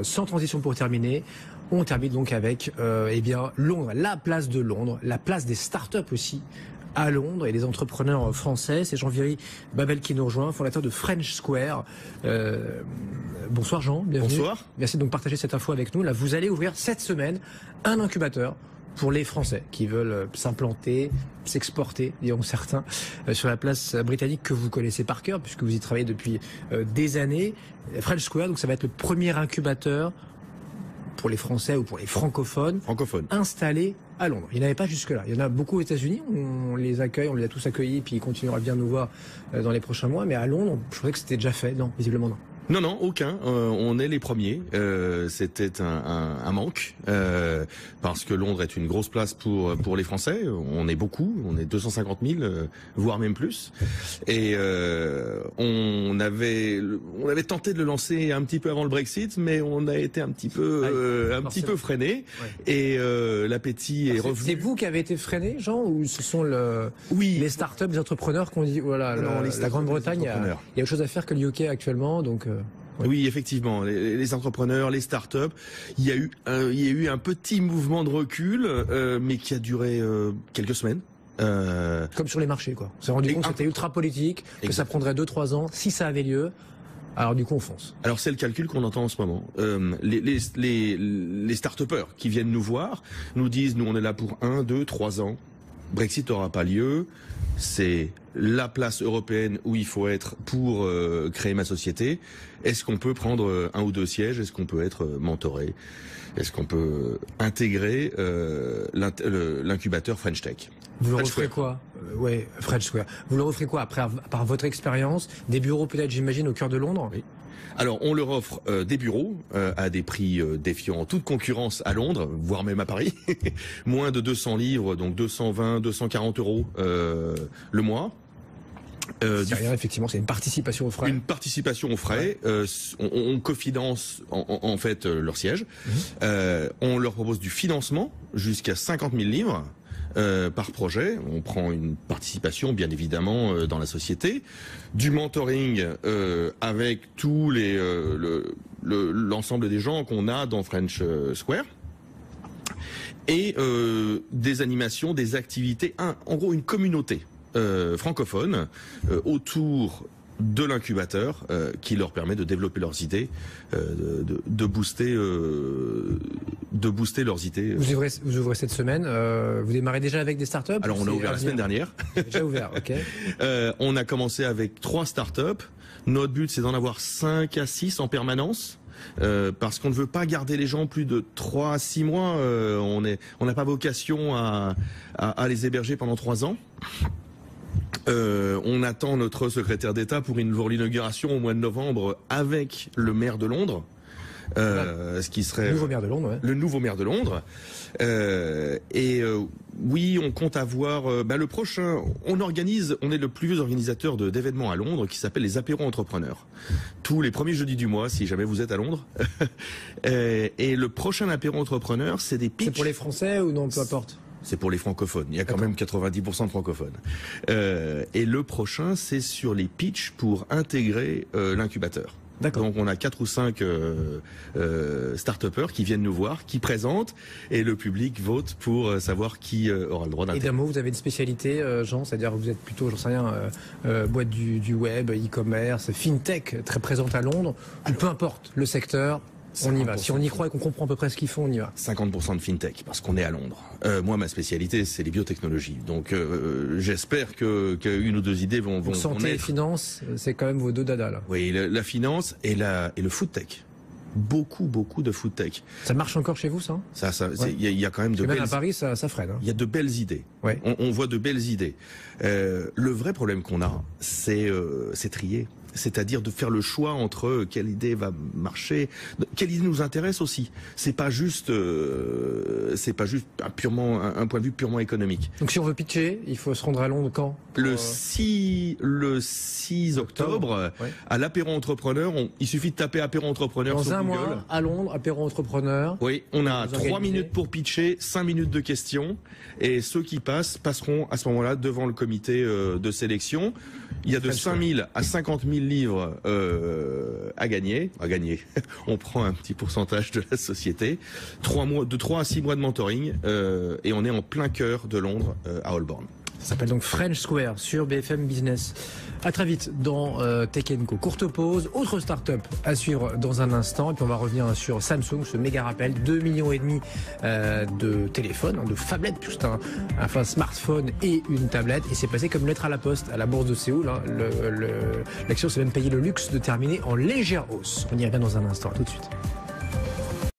Sans transition pour terminer, on termine donc avec eh bien Londres, la place de Londres, la place des startups aussi à Londres et les entrepreneurs français. C'est Jean-Viry Babel qui nous rejoint, fondateur de French Square. Bonsoir Jean, bienvenue. Bonsoir. Merci de donc partager cette info avec nous. Là, vous allez ouvrir cette semaine un incubateur pour les Français qui veulent s'implanter, s'exporter, diront certains, sur la place britannique que vous connaissez par cœur, puisque vous y travaillez depuis des années. French Square, donc ça va être le premier incubateur pour les Français ou pour les francophones installés à Londres. Il n'y en avait pas jusque-là. Il y en a beaucoup aux États-Unis. On les accueille, on les a tous accueillis, puis ils continueront à bien nous voir dans les prochains mois. Mais à Londres, je croyais que c'était déjà fait. Non, visiblement non. Non, aucun. On est les premiers. C'était un manque parce que Londres est une grosse place pour les Français. On est beaucoup. On est 250 000, voire même plus. Et on avait tenté de le lancer un petit peu avant le Brexit, mais on a été un petit peu freiné. Ouais. Et l'appétit est revenu. C'est vous qui avez été freiné, Jean, ou ce sont les startups, les entrepreneurs qu'on dit voilà, la Grande-Bretagne, il y a autre chose à faire que le UK actuellement, donc. Oui, effectivement, les entrepreneurs, les startups, il y a eu un petit mouvement de recul, mais qui a duré quelques semaines. Comme sur les marchés, quoi. On s'est rendu compte que c'était ultra politique, que ça prendrait 2-3 ans, si ça avait lieu. Alors du coup, on fonce. Alors c'est le calcul qu'on entend en ce moment. Les start-upers qui viennent nous voir nous disent, nous on est là pour 1, 2, 3 ans. Brexit n'aura pas lieu. C'est la place européenne où il faut être pour créer ma société. Est-ce qu'on peut prendre 1 ou 2 sièges? Est-ce qu'on peut être mentoré? Est-ce qu'on peut intégrer l'incubateur French Tech? Vous leur offrez quoi? French Square. Vous leur offrez quoi après, par votre expérience? Des bureaux peut-être, j'imagine, au cœur de Londres? Oui. Alors, on leur offre des bureaux à des prix défiant toute concurrence à Londres, voire même à Paris. Moins de 200 livres, donc 220, 240 euros le mois. C'est rien, effectivement, c'est une participation aux frais. Une participation aux frais. Ouais. On cofinance en fait leur siège. On leur propose du financement jusqu'à 50 000 livres. Par projet, on prend une participation bien évidemment dans la société, du mentoring avec tous l'ensemble des gens qu'on a dans French Square, et des animations, des activités, en gros une communauté francophone autour de l'incubateur qui leur permet de développer leurs idées, de booster leurs idées. Vous ouvrez cette semaine. Vous démarrez déjà avec des startups? Alors on a ouvert la semaine dernière. Déjà ouvert, ok. On a commencé avec 3 startups. Notre but c'est d'en avoir 5 à 6 en permanence. Parce qu'on ne veut pas garder les gens plus de 3 à 6 mois. On n'a pas vocation à les héberger pendant 3 ans. On attend notre secrétaire d'État pour l'inauguration au mois de novembre avec le maire de Londres. Ce qui serait le nouveau maire de Londres, ouais. Le nouveau maire de Londres. Oui, on compte avoir le prochain. On est le plus vieux organisateur d'événements à Londres qui s'appelle les apéros entrepreneurs. Tous les premiers jeudis du mois, si jamais vous êtes à Londres. Et le prochain apéro entrepreneur, c'est des pitchs. C'est pour les Français ou non, peu importe? C'est pour les francophones. Il y a quand même 90% de francophones. Et le prochain, c'est sur les pitchs pour intégrer l'incubateur. D'accord. Donc on a 4 ou 5 start-upers qui viennent nous voir, qui présentent, et le public vote pour savoir qui aura le droit d'intégrer. Et d'un mot, vous avez une spécialité, Jean, c'est-à-dire que vous êtes plutôt, j'en sais rien, boîte du web, e-commerce, fintech, très présente à Londres, ou peu importe le secteur. On y va. Si on y croit et qu'on comprend à peu près ce qu'ils font, on y va. 50% de fintech, parce qu'on est à Londres. Moi, ma spécialité, c'est les biotechnologies. Donc, j'espère qu'une ou 2 idées vont santé et finance, c'est quand même vos 2 dadas, là. Oui, la finance et le food tech. Beaucoup de food tech. Ça marche encore chez vous, ça? Il y a quand même de belles... Même à Paris, ça freine. Hein. Il y a de belles idées. Ouais. On voit de belles idées. Le vrai problème qu'on a, c'est trier. C'est-à-dire de faire le choix entre quelle idée va marcher, quelle idée nous intéresse aussi. C'est pas juste un point de vue purement économique. Donc si on veut pitcher, il faut se rendre à Londres quand? Le 6 octobre, ouais. À l'apéro entrepreneur, il suffit de taper apéro entrepreneur dans sur un Google. Mois, à Londres, apéro entrepreneur. Oui, on a 3 minutes pour pitcher, 5 minutes de questions, et ceux qui passeront à ce moment-là devant le comité de sélection. Il y a de 5 000 à 50 000 000 livres à gagner. On prend un petit pourcentage de la société. 3 à 6 mois de mentoring et on est en plein cœur de Londres, à Holborn. Ça s'appelle donc French Square sur BFM Business. À très vite dans Tech & Co. Courte pause, autre start-up à suivre dans un instant. Et puis on va revenir sur Samsung, ce méga rappel, 2,5 millions de téléphones, de phablettes, puisque c'est un smartphone et une tablette. Et c'est passé comme lettre à la poste à la bourse de Séoul. L'action s'est même payé le luxe de terminer en légère hausse. On y revient dans un instant, à tout de suite.